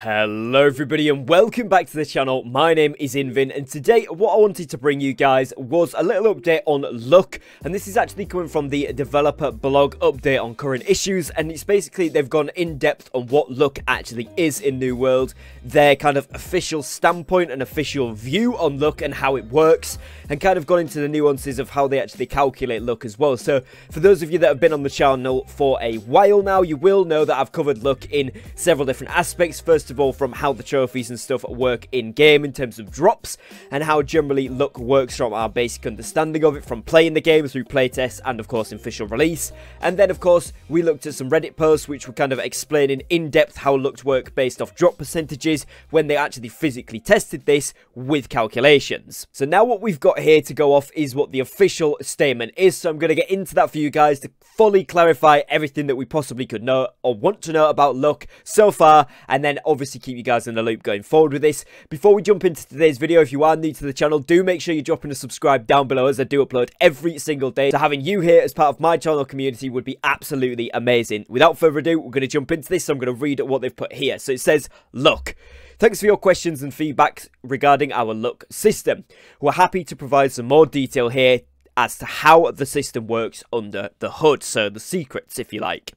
Hello everybody and welcome back to the channel. My name is Invin and today what I wanted to bring you guys was a little update on luck, and this is actually coming from the developer blog update on current issues, and it's basically they've gone in depth on what luck actually is in New World, their kind of official standpoint and official view on luck and how it works, and kind of gone into the nuances of how they actually calculate luck as well. So for those of you that have been on the channel for a while now, you will know that I've covered luck in several different aspects. First of all, from how the trophies and stuff work in game in terms of drops, and how generally luck works from our basic understanding of it from playing the game through playtests and of course official release. And then of course we looked at some Reddit posts which were kind of explaining in depth how luck work based off drop percentages when they actually physically tested this with calculations. So now what we've got here to go off is what the official statement is, so I'm going to get into that for you guys to fully clarify everything that we possibly could know or want to know about luck so far, and then obviously keep you guys in the loop going forward with this. Before we jump into today's video, if you are new to the channel, do make sure you're dropping a subscribe down below, as I do upload every single day. So having you here as part of my channel community would be absolutely amazing. Without further ado, we're going to jump into this. So I'm going to read what they've put here. So it says, luck. Thanks for your questions and feedback regarding our luck system. We're happy to provide some more detail here as to how the system works under the hood, so the secrets if you like.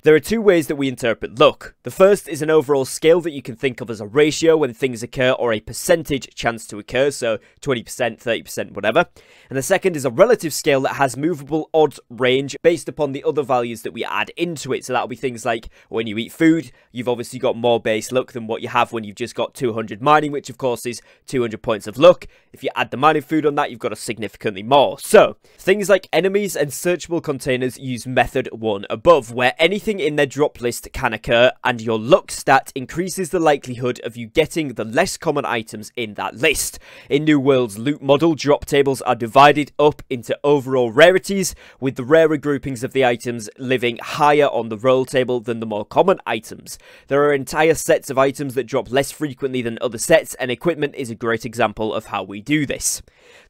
There are two ways that we interpret luck. The first is an overall scale that you can think of as a ratio when things occur, or a percentage chance to occur, so 20%, 30%, whatever. And the second is a relative scale that has movable odds range based upon the other values that we add into it. So that'll be things like when you eat food, you've obviously got more base luck than what you have when you've just got 200 mining, which of course is 200 points of luck. If you add the mining food on that, you've got a significantly more. So things like enemies and searchable containers use method 1 above, where anything in their drop list can occur, and your luck stat increases the likelihood of you getting the less common items in that list. In New World's loot model, drop tables are divided up into overall rarities, with the rarer groupings of the items living higher on the roll table than the more common items. There are entire sets of items that drop less frequently than other sets, and equipment is a great example of how we do this.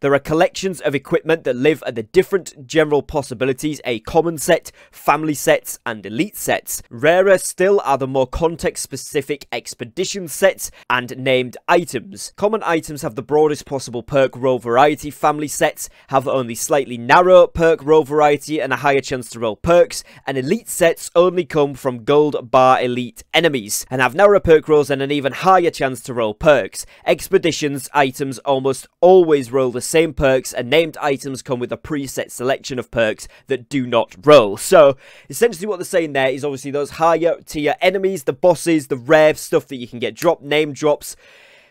There are collections of equipment that live at the different general possibilities: a common set, family sets, and elite sets. Rarer still are the more context-specific expedition sets and named items. Common items have the broadest possible perk roll variety. Family sets have only slightly narrow perk roll variety and a higher chance to roll perks. And elite sets only come from gold bar elite enemies and have narrower perk rolls and an even higher chance to roll perks. Expeditions items almost always roll the same perks, and named items come with a preset selection of perks that do not roll. So essentially what they're saying there is obviously those higher tier enemies, the bosses, the rare stuff that you can get drop, name drops.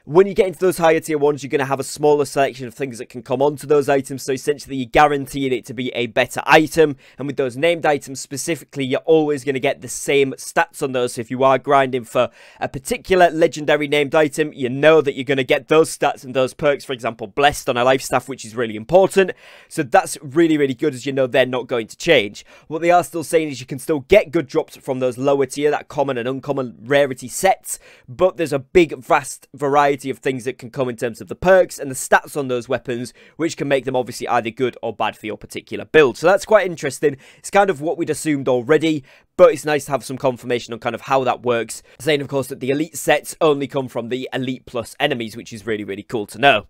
When you get into those higher tier ones, you're going to have a smaller selection of things that can come onto those items, so essentially you're guaranteeing it to be a better item. And with those named items specifically, you're always going to get the same stats on those. So if you are grinding for a particular legendary named item, you know that you're going to get those stats and those perks. For example, blessed on a life staff, which is really important. So that's really, really good, as you know they're not going to change. What they are still saying is you can still get good drops from those lower tier, that common and uncommon rarity sets, but there's a big, vast variety of things that can come in terms of the perks and the stats on those weapons, which can make them obviously either good or bad for your particular build. So that's quite interesting. It's kind of what we'd assumed already, but it's nice to have some confirmation on kind of how that works, saying of course that the elite sets only come from the elite plus enemies, which is really, really cool to know.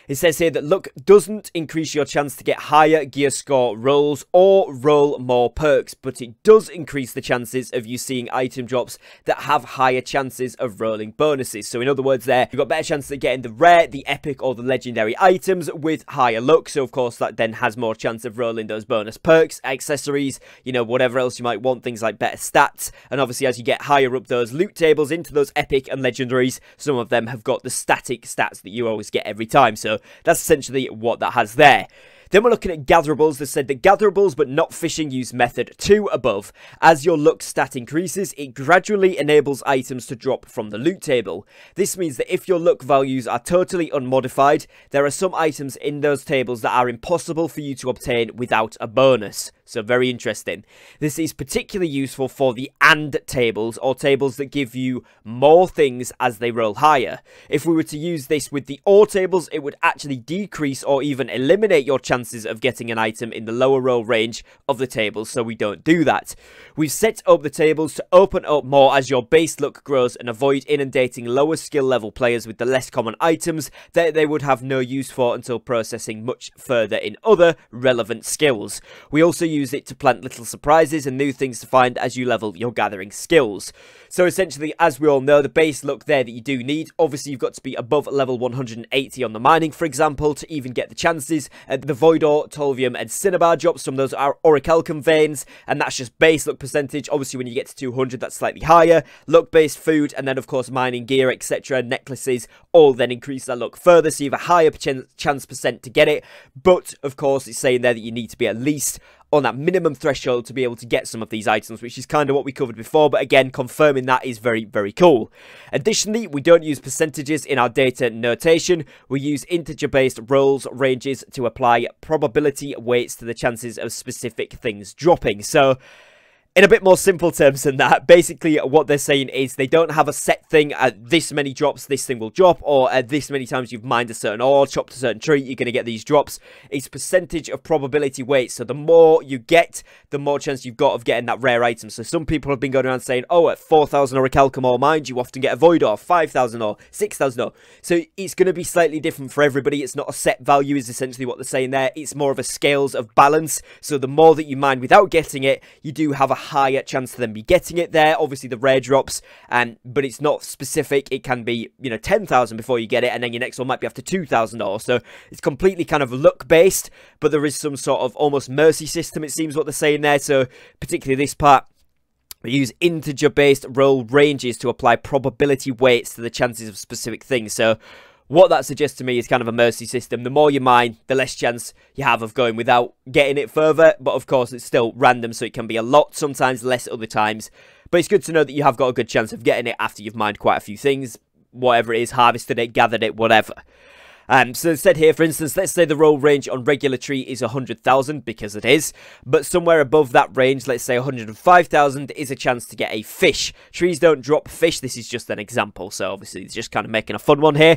It says here that luck doesn't increase your chance to get higher gear score rolls or roll more perks, but it does increase the chances of you seeing item drops that have higher chances of rolling bonuses. So in other words there, you've got better chances of getting the rare, the epic, or the legendary items with higher luck. So of course that then has more chance of rolling those bonus perks, accessories, you know, whatever else you might want, things like better stats. And obviously as you get higher up those loot tables into those epic and legendaries, some of them have got the static stats that you always get every time. So that's essentially what that has there. Then we're looking at gatherables. They said that gatherables but not fishing use method 2 above. As your luck stat increases, it gradually enables items to drop from the loot table. This means that if your luck values are totally unmodified, there are some items in those tables that are impossible for you to obtain without a bonus. So very interesting. This is particularly useful for the AND tables, or tables that give you more things as they roll higher. If we were to use this with the OR tables, it would actually decrease or even eliminate your chances of getting an item in the lower roll range of the tables, so we don't do that. We've set up the tables to open up more as your base luck grows and avoid inundating lower skill level players with the less common items that they would have no use for until processing much further in other relevant skills. We also use it to plant little surprises and new things to find as you level your gathering skills. So essentially, as we all know, the base luck there that you do need, obviously you've got to be above level 180 on the mining, for example, to even get the chances at the Void Ore, Tolvium and Cinnabar drops from those Orichalcum veins, and that's just base luck percentage. Obviously when you get to 200, that's slightly higher. Luck based food, and then of course mining gear, etc., necklaces, all then increase that luck further, so you have a higher chance percent to get it. But of course it's saying there that you need to be at least on that minimum threshold to be able to get some of these items, which is kind of what we covered before, but again, confirming that is very, very cool. Additionally, we don't use percentages in our data notation. We use integer-based rolls ranges to apply probability weights to the chances of specific things dropping. So in a bit more simple terms than that, basically what they're saying is they don't have a set thing at this many drops, this thing will drop, or at this many times you've mined a certain ore, chopped a certain tree, you're going to get these drops. It's percentage of probability weight, so the more you get, the more chance you've got of getting that rare item. So some people have been going around saying, oh, at 4,000 Orichalcum ore mined, you often get a Void Ore, 5,000 ore, 6,000 ore. So it's going to be slightly different for everybody. It's not a set value is essentially what they're saying there. It's more of a scales of balance. So the more that you mine without getting it, you do have a higher chance to then be getting it there. Obviously the rare drops, but it's not specific. It can be, you know, 10,000 before you get it, and then your next one might be after 2,000 ore. So it's completely kind of luck based, but there is some sort of almost mercy system, it seems what they're saying there. So particularly this part, we use integer-based roll ranges to apply probability weights to the chances of specific things. So what that suggests to me is kind of a mercy system. The more you mine, the less chance you have of going without getting it further. But of course, it's still random, so it can be a lot, sometimes less other times. But it's good to know that you have got a good chance of getting it after you've mined quite a few things. Whatever it is, harvested it, gathered it, whatever. So it said here, for instance, let's say the roll range on regular tree is 100,000, because it is, but somewhere above that range, let's say 105,000, is a chance to get a fish. Trees don't drop fish, this is just an example, so obviously it's just kind of making a fun one here.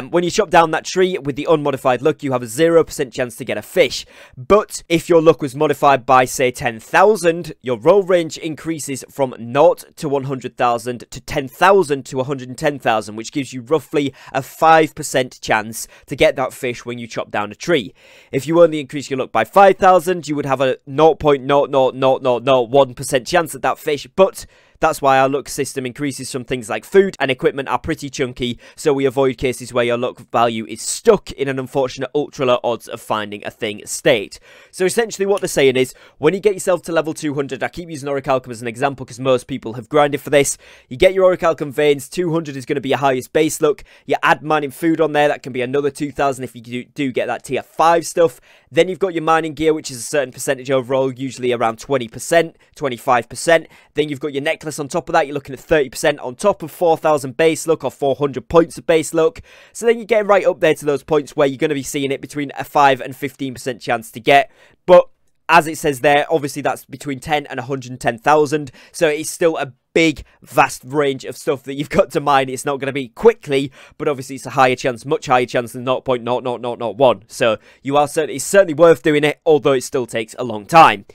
When you chop down that tree with the unmodified luck, you have a 0% chance to get a fish, but if your luck was modified by, say, 10,000, your roll range increases from 0 to 100,000 to 10,000 to 110,000, which gives you roughly a 5% chance to get that fish when you chop down a tree. If you only increase your luck by 5,000, you would have a 0.00001% chance at that fish, but that's why our luck system increases from things like food and equipment are pretty chunky, so we avoid cases where your luck value is stuck in an unfortunate ultra low odds of finding a thing state. So essentially what they're saying is, when you get yourself to level 200, I keep using Orichalcum as an example because most people have grinded for this, you get your Orichalcum veins, 200 is going to be your highest base luck, you add mining food on there, that can be another 2,000 if you do get that tier 5 stuff, then you've got your mining gear, which is a certain percentage overall, usually around 20%, 25%, then you've got your necklace on top of that, you're looking at 30% on top of 4,000 base luck or 400 points of base luck. So then you're getting right up there to those points where you're going to be seeing it between a 5 and 15% chance to get. But as it says there, obviously that's between 10 and 110,000. So it's still a big, vast range of stuff that you've got to mine. It's not going to be quickly, but obviously it's a higher chance, much higher chance than 0.00001. So it's certainly worth doing it, although it still takes a long time.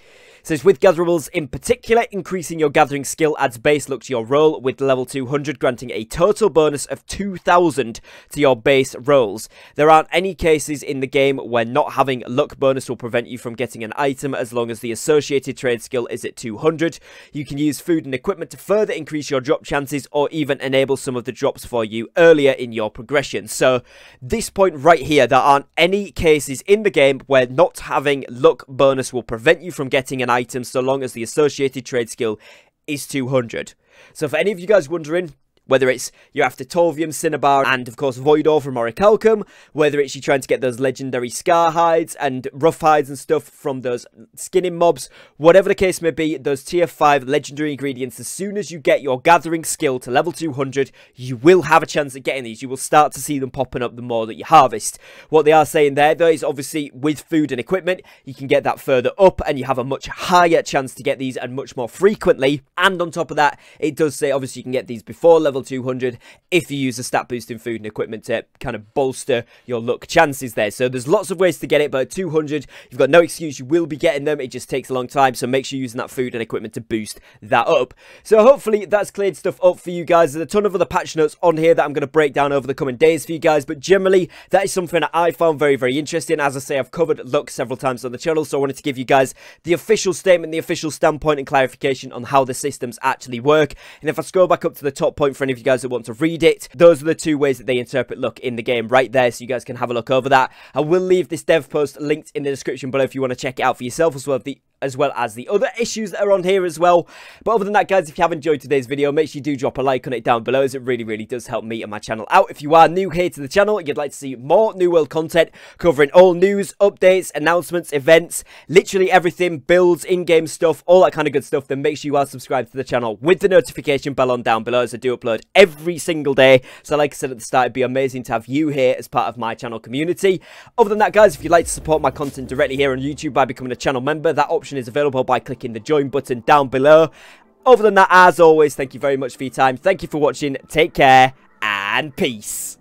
So it's with gatherables in particular, increasing your gathering skill adds base luck to your roll, with level 200 granting a total bonus of 2,000 to your base rolls. There aren't any cases in the game where not having luck bonus will prevent you from getting an item as long as the associated trade skill is at 200. You can use food and equipment to further increase your drop chances or even enable some of the drops for you earlier in your progression. So this point right here, there aren't any cases in the game where not having luck bonus will prevent you from getting an item so long as the associated trade skill is 200. So for any of you guys wondering, Whether it's you're after Torvium, Cinnabar, and of course Voidor from Orichalcum, whether it's you're trying to get those legendary Scar hides and rough hides and stuff from those skinning mobs, whatever the case may be, those tier 5 legendary ingredients, as soon as you get your gathering skill to level 200, you will have a chance at getting these. You will start to see them popping up the more that you harvest. What they are saying there, though, is obviously with food and equipment, you can get that further up and you have a much higher chance to get these and much more frequently. And on top of that, it does say obviously you can get these before level 200 if you use the stat boosting food and equipment to kind of bolster your luck chances there. So there's lots of ways to get it, but at 200 you've got no excuse, you will be getting them. It just takes a long time, so make sure you're using that food and equipment to boost that up. So hopefully that's cleared stuff up for you guys. There's a ton of other patch notes on here that I'm going to break down over the coming days for you guys, but generally that is something that I found very interesting. As I say, I've covered luck several times on the channel, so I wanted to give you guys the official statement, the official standpoint and clarification on how the systems actually work. And if I scroll back up to the top point for any of you guys that want to read it, those are the two ways that they interpret luck in the game right there, so you guys can have a look over that. I will leave this dev post linked in the description below if you want to check it out for yourself, as well as the other issues that are on here as well. But other than that, guys, if you have enjoyed today's video, make sure you do drop a like on it down below, as it really does help me and my channel out. If you are new here to the channel and you'd like to see more New World content covering all news, updates, announcements, events, literally everything, builds, in-game stuff, all that kind of good stuff, then make sure you are subscribed to the channel with the notification bell on down below, as I do upload every single day. So like I said at the start, it'd be amazing to have you here as part of my channel community. Other than that, guys, if you'd like to support my content directly here on YouTube by becoming a channel member, that option is available by clicking the join button down below. Other than that, as always, thank you very much for your time. Thank you for watching. Take care and peace.